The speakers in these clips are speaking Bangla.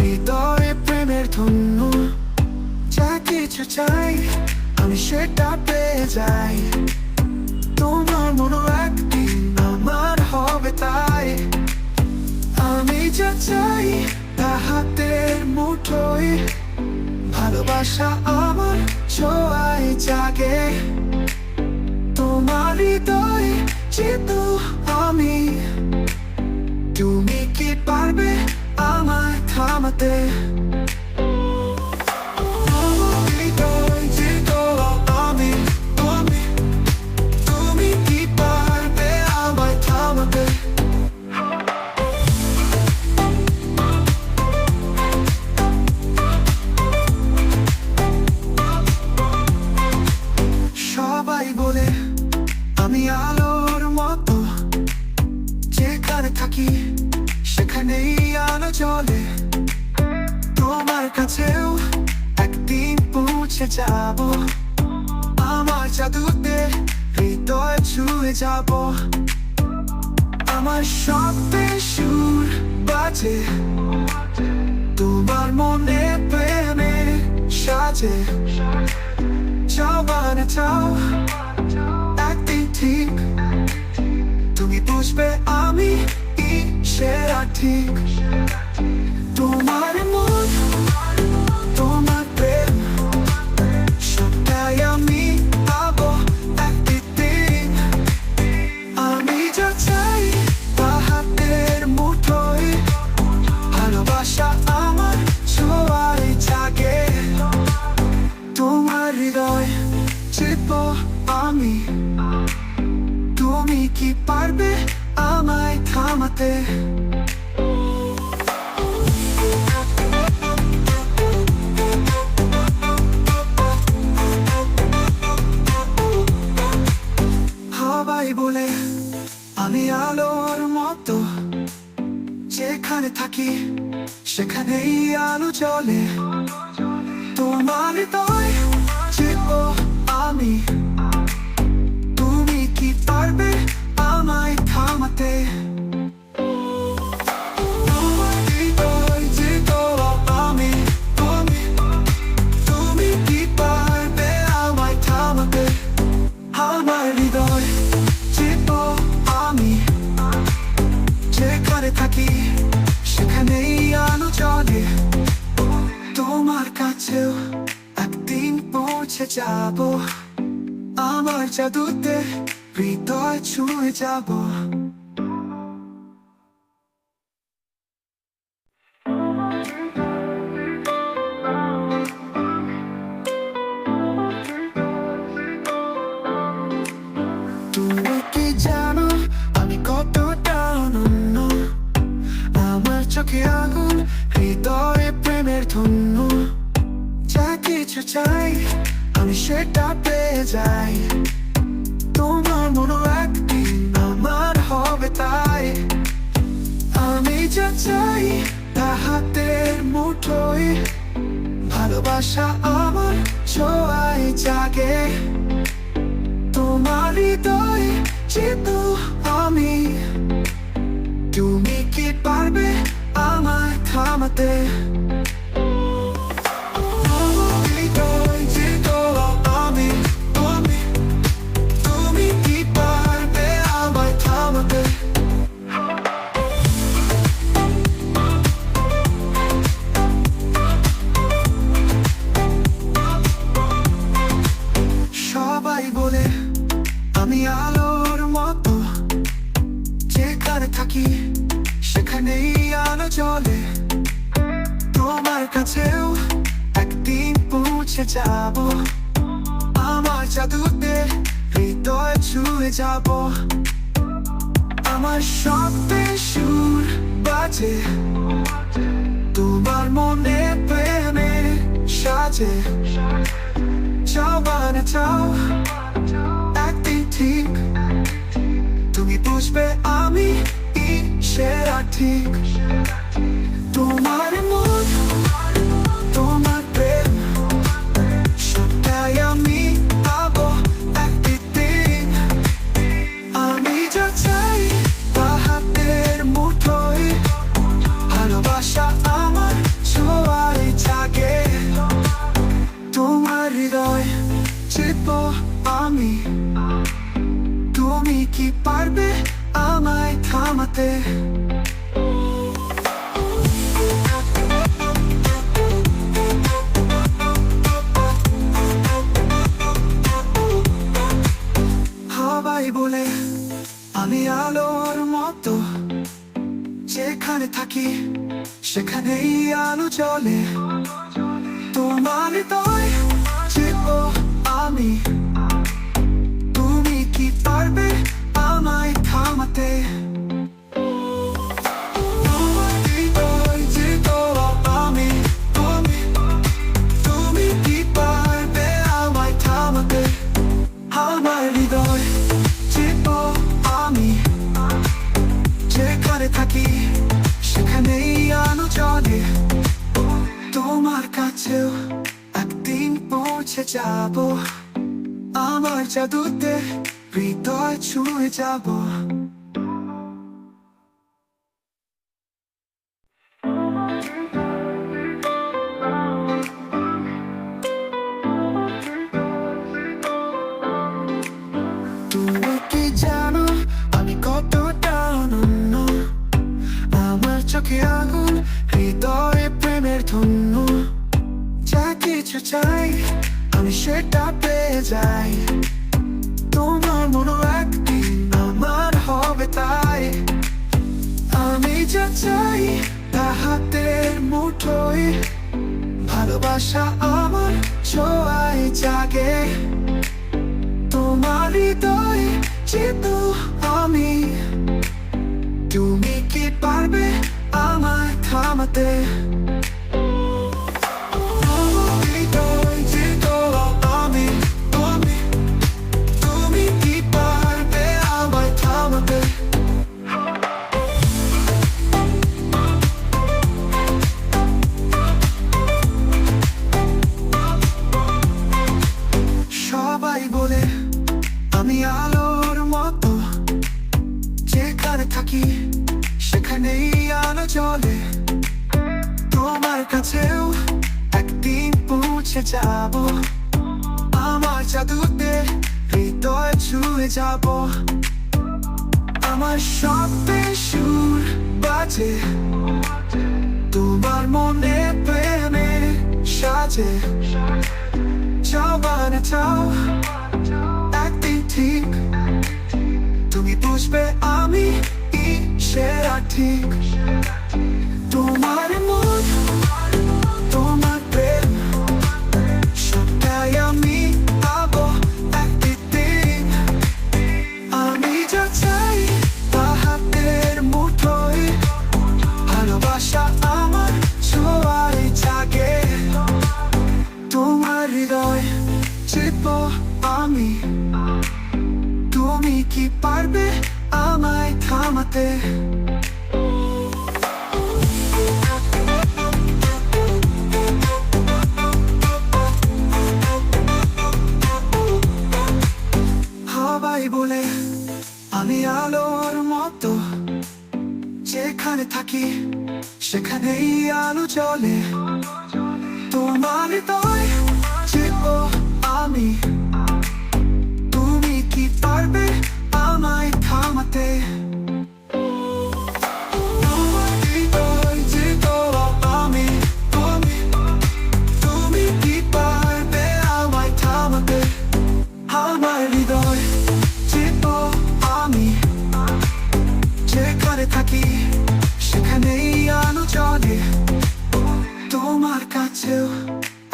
হৃদয়ে প্রেমের ধন্য। যা কিছু চাই আমি সেটা পেয়ে যাই। তোমার মনো একদিন আমার হবে তাই। আমি যা চাই তা হাতের মুঠোয়। ভালোবাসা আমার ছোঁয়ায় জাগে। তোমার হৃদয় যেহেতু আমি, তুমি কি পারবে আমায় থামাতে? আমার হৃদয় যেহেতু আমি, তুমি কি পারবে আমায় থামাতে? সবাই বলে আমি আলোর মতো, যেখানে থাকি সেখানেই আলো জ্বলে। তোমার কাছেও একদিন পৌঁছে যাব। আমার জাদুতে হৃদয় ছুঁয়ে যাব। আমার শব্দে সুর বাজে, তোমার মনে প্রেমে সাজে। চাও বা না চাও একদিন ঠিক তুমি বুঝবে আমি সেরা ঠিক। তোমার মন, তোমার প্রেম সবটাই আমি পাবো একদিন। আমি যা চাই তা হাতের মুঠোয়। ভালোবাসা আমার ছোঁয়ায় জাগে। তোমার হৃদয় চেপো আমি, তুমি কি পারবে আমায় থামাতে? সবাই বলে আমি আলোর মতো, যেখানে থাকি সেখানেই আলো জ্বলে। তোমার হৃদয় যেহেতু আমি, তুমি কি পারবে আমায় থামাতে? আমার হৃদয় যেহেতু আমি, তুমি কি পারবে আমায় থামাতে? আমার হৃদয় যেহেতু আমি, যেখানে থাকি সেখানেই আলো জ্বলে। তোমার কাছেও একদিন পৌঁছে যাব। আমার জাদুতে হৃদয় ছুঁয়ে যাব। তুমি কি জানো আমি কতটা অনন্য? আমার চোখে আগুন, হৃদয়ে প্রেমের ধন্য। যা কিছু চাই আমি সেটা পেয়ে যাই। তোমার মনো একদিন আমার হবে তাই। আমি যা চাই তা হাতের মুঠোয়। ভালোবাসা আমার ছোঁয়ায় জাগে। তোমার হৃদয় যেহেতু আমি, তুমি কি পারবে আমায় থামাতে? আমার হৃদয় যেহেতু আমি, তুমি কি পারবে আমায় থামাতে? সবাই বলে আমি আলোর মতো, যেখানে থাকি সেখানেই আলো জ্বলে। তোমার কাছেও একদিন পৌঁছে যাব। আমার জাদুতে হৃদয় ছুঁয়ে যাব। আমার শব্দে সুর বাজে, তোমার মনে প্রেমে সাজে। চাও বা না চাও একদিন ঠিক তুমি বুঝবে আমি সেরা ঠিক। তোমার মন, তোমার প্রেম সবটাই আমি পাবো একদিন। আমি যা চাই তা হাতের মুঠোয়। ভালোবাসা আমার থামাতে। সবাই বলে আমি আলোর মতো, যেখানে থাকি সেখানেই আলো জ্বলে। তোমার হৃদয় চিরব আমি, তুমি কি পারবে আমায় থামাতে? তোমার হৃদয় চিরব আমি, তুমি কি পারবে আমায় থামাতে? আমার হৃদয় চিরব আমি, যেখানে থাকি সেখানেই আলো জ্বলে। তোমার কাছেও একদিন পৌঁছে যাব, আমার জাদুতে হৃদয় ছুঁয়ে যাব। তুমি কি জানো আমি কতটা অনন্য? আমার চোখে আগুন, হৃদয়ে প্রেমের ধন্য। যা কিছু চাই আমি সেটা পেয়ে যাই, তোমার মনো একদিন আমার হবে তাই। আমি যা চাই তা হাতের মুঠোয়, ভালোবাসা আমার ছোঁয়ায় জাগে। তোমার হৃদয় চিরব আমি, তুমি কি পারবে আমায় থামাতে? আমার হৃদয় চিরব আমি, তুমি কি পারবে আমায় থামাতে? সবাই বলে আমি আলোর মতো, যেখানে থাকি সেখানেই আলো জ্বলে। তোমার কাছেও একদিন পৌঁছে যাব, আমার জাদুতে হৃদয় ছুঁয়ে যাব। আমার শব্দে সুর বাজে, তোমার মনে প্রেমে সাজে। জবানে চাও একদিন ঠিক, তুমি বুঝবে আমি সেরা ঠিক। তোমার মন, তোমার প্রেম, সবটাই আমি পাবো একদিন। আমি যা চাই তা হাতের মুঠোয়, ভালোবাসা আমার ছোঁয়ায় জাগে। তোমার হৃদয় চিরব আমি, তুমি কি পারবে আমায় থামাতে? সবাই বলে আমি আলোর মতো, যেখানে থাকি সেখানেই আলো জ্বলে। তোমার হৃদয় চিরব আমি, তুমি কি পারবে আমায় থামাতে? তোমার হৃদয় চিরব আমি, তুমি কি পারবে আমায় থামাতে? আমার হৃদয় চিরব আমি, যেখানে থাকি সেখানেই আলো জ্বলে। তোমার কাছেও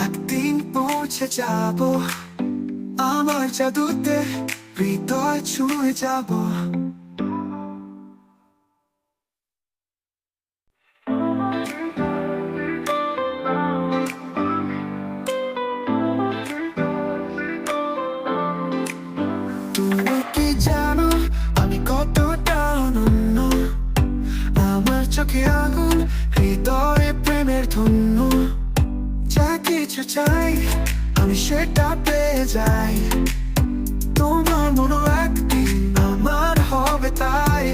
একদিন পৌঁছে যাব, আমার জাদুতে হৃদয় ছুঁয়ে যাব। তুমি কি জানো আমি কতটা অনন্য? আমার চোখে আগুন, হৃদয়ে প্রেমের ধন্য। যা কিছু চাই আমি সেটা পেয়ে যাই, তোমার মনো একদিন আমার হবে তাই।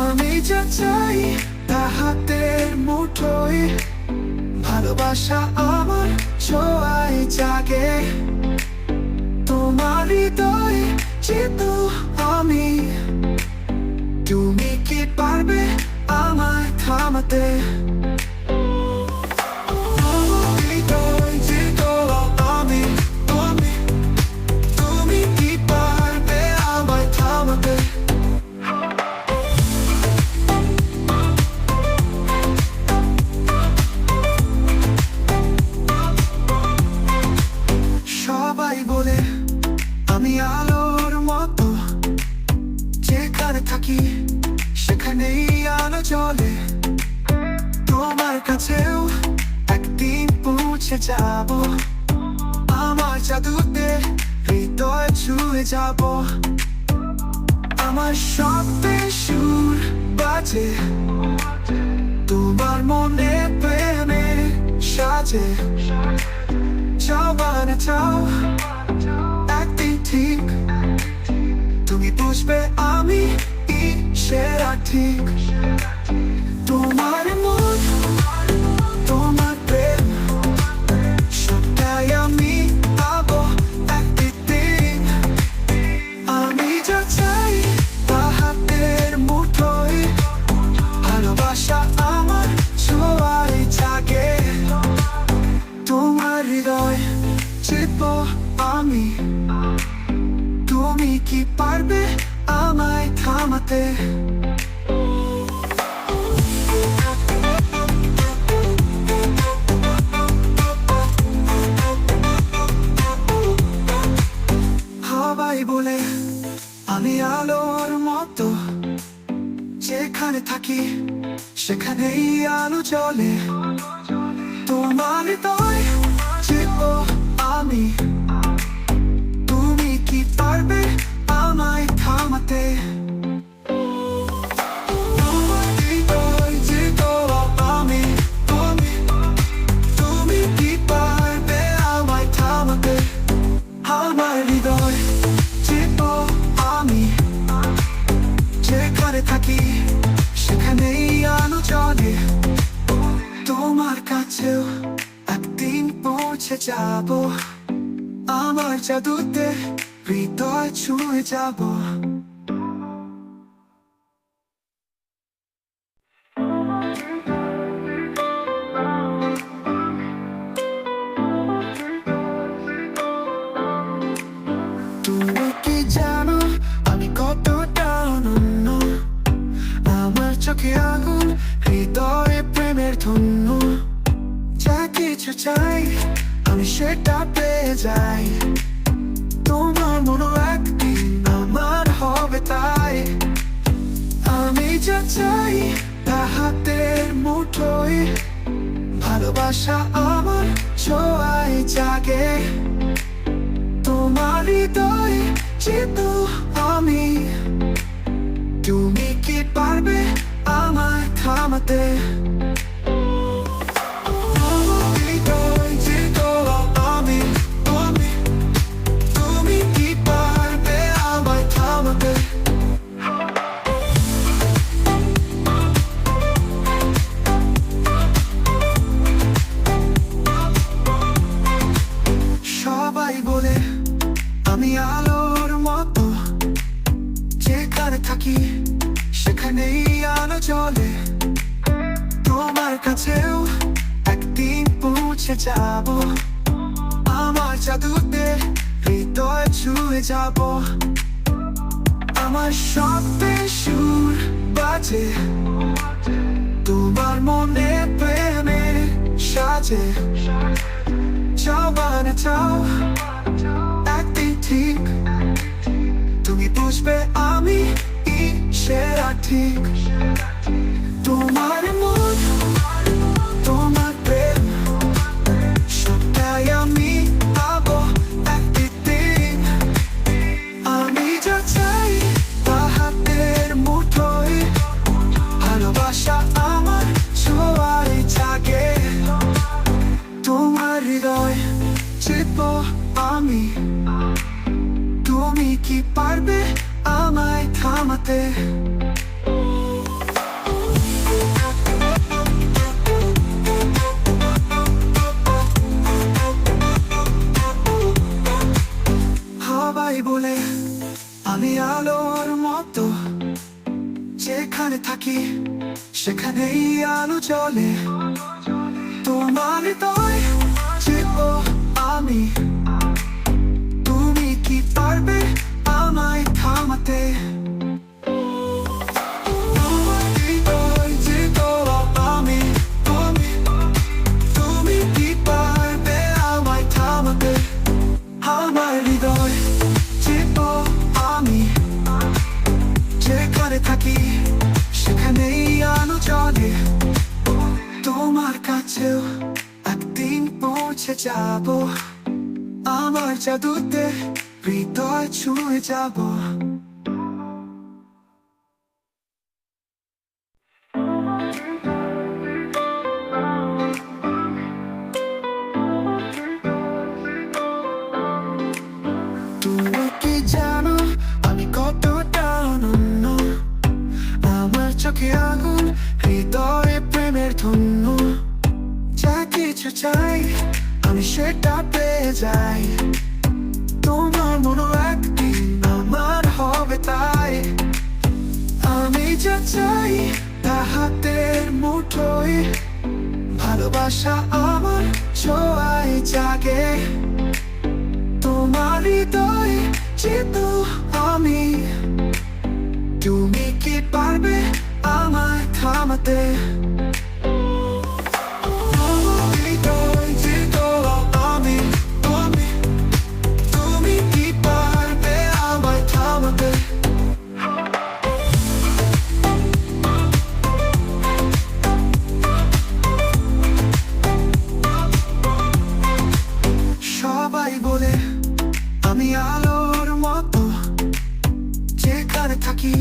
আমি যা চাই তা হাতের মুঠোয়, ভালোবাসা আমার ছোঁয়ায় জাগে। তোমার হৃদয় চিরব আমি, তুমি কি পারবে আমায় থামাতে? হৃদয় জিতল আমি, তুমি কি পারবে আমায় থামাতে? সবাই বলে আমি আলোর মতো, যেখানে থাকি সেখানেই আলো জ্বলে। তোমার কাছেও একদিন পৌঁছে যাব, আমার জাদুতে হৃদয় ছুঁয়ে যাব। আমার শব্দে সুর বাজে, তোমার মনে প্রেমে সাজে। চাও বা না চাও, একদিন ঠিক তুমি বুঝবে আমি সেরা ঠিক। তোমার মন, তোমার প্রেম, সবটাই আমি পাবো একদিন। আমি যা চাই তা হাতের মুঠোয়, ভালোবাসা আমার ছোঁয়ায় জাগে। তোমার হৃদয় জিতবো আমি, তুমি কি পারবে আমায় থামাতে? সবাই বলে আমি আলোর মতো, যেখানে থাকি সেখানেই আলো জ্বলে। তোমার হৃদয় জিতবো আমি, তুমি কি পারবে আমায় থামাতে? হৃদয় জিতল আমি, তুমি কি পারবে আমায় থামাতে? আমার হৃদয় জিতবো আমি, যেখানে থাকি সেখানেই আলো জ্বলে। তোমার কাছেও একদিন পৌঁছে যাব, আমার জাদুতে হৃদয় ছুঁয়ে যাব। তুমি কি জানো আমি কতটা অনন্য? আমার চোখে আগুন, হৃদয়ে প্রেমের ধন্য। যা কিছু চাই আমি সেটা পেয়ে যাই, তোমার মনো একদিন আমার হবে তাই। আমি যা চাই তা হাতের মুঠোয়, ভালোবাসা আমার ছোঁয়ায় জাগে। তোমার হৃদয় জিতবো আমি, তুমি কি পারবে আমায় থামাতে? হৃদয় জিতল আমি, তুমি কি পারবে আমায় থামাতে? সবাই বলে আমি আলোর মতো, যেখানে থাকি সেখানেই আলো জ্বলে। তোমার কাছেও একদিন পৌঁছে যাব, আমার জাদুতে হৃদয় ছুঁয়ে যাব। আমার শব্দে সুর বাজে, তোমার মনে প্রেমে সাজে। চাও বা না চাও, একদিন ঠিক তুমি বুঝবে আমি সেরা ঠিক। তোমার মন, তোমার প্রেম, সবটাই আমি পাবো একদিন। আমি যা চাই তা হাতের মুঠোয়, ভালোবাসা আমার ছোঁয়ায় জাগে। তোমার হৃদয় জিতবো আমি, তুমি কি পারবে আমায় থামাতে? সবাই বলে আমি আলোর মতো, তোমার হৃদয় চেপো আমি, তুমি কি পারবে আমায় থামাতে? তোমার হৃদয় চেপো আমি, তুমি কি পারবে আমায় থামাতে? আমার হৃদয় চেপো আমি, যেখানে থাকি সেখানেই আলো জ্বলে। তোমার কাছেও একদিন পৌঁছে যাব, আমার জাদুতে হৃদয় ছুঁয়ে যাব। তুমি কি জানো আমি কতটা অনন্য? আমার চোখে আগুন, হৃদয়ে প্রেমের ধন্য। যা কিছু চাই আমি সেটা পেয়ে যাই, তোমার মনো একদিন আমার হবে তাই। আমি যা চাই তা হাতের মুঠোয়, ভালোবাসা আমার ছোঁয়ায় জাগে। তোমার হৃদয় চেতো আমি, তুমি কি পারবে আমায় থামাতে? তোমার হৃদয় চেতো আমি, তুমি কি পারবে আমায় থামাতে? সবাই বলে আমি আলোর মতো, যেখানে থাকি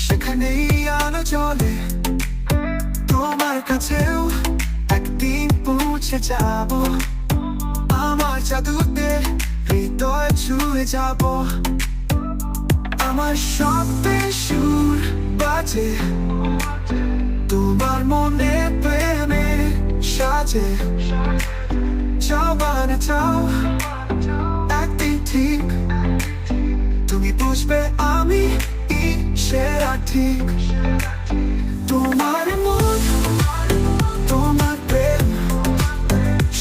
সেখানেই আলো জ্বলে। তোমার কাছেও একদিন পৌঁছে যাব, আমার জাদুতে হৃদয় ছুঁয়ে যাব। আমার শব্দের সুর বাজে, তোমার মনে প্রেমে সাজে। জবানে চাও একদিন ঠিক, তুমি বুঝবে আমি সেরা ঠিক। তোমার মন, তোমার প্রেম,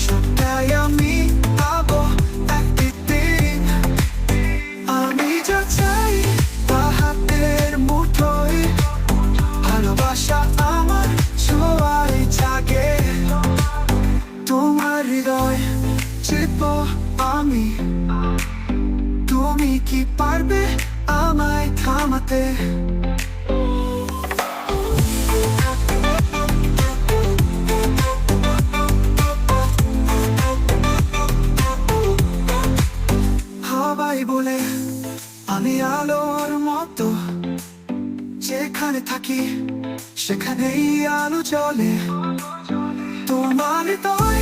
সবটাই আমি পাবো একদিন। আমি যা চাই তা হাতের মুঠোয়, ভালোবাসা আমার ছোঁয়ায় জাগে। তোমার হৃদয় চেপো আমি, তুমি কি পারবে আমায় থামাতে? সবাই বলে আমি আলোর মতো, যেখানে থাকি সেখানেই আলো জ্বলে। তোমার হৃদয়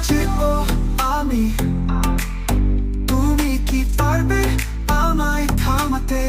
চেপো আমি, তুমি কি পারবে আমায় থামাতে?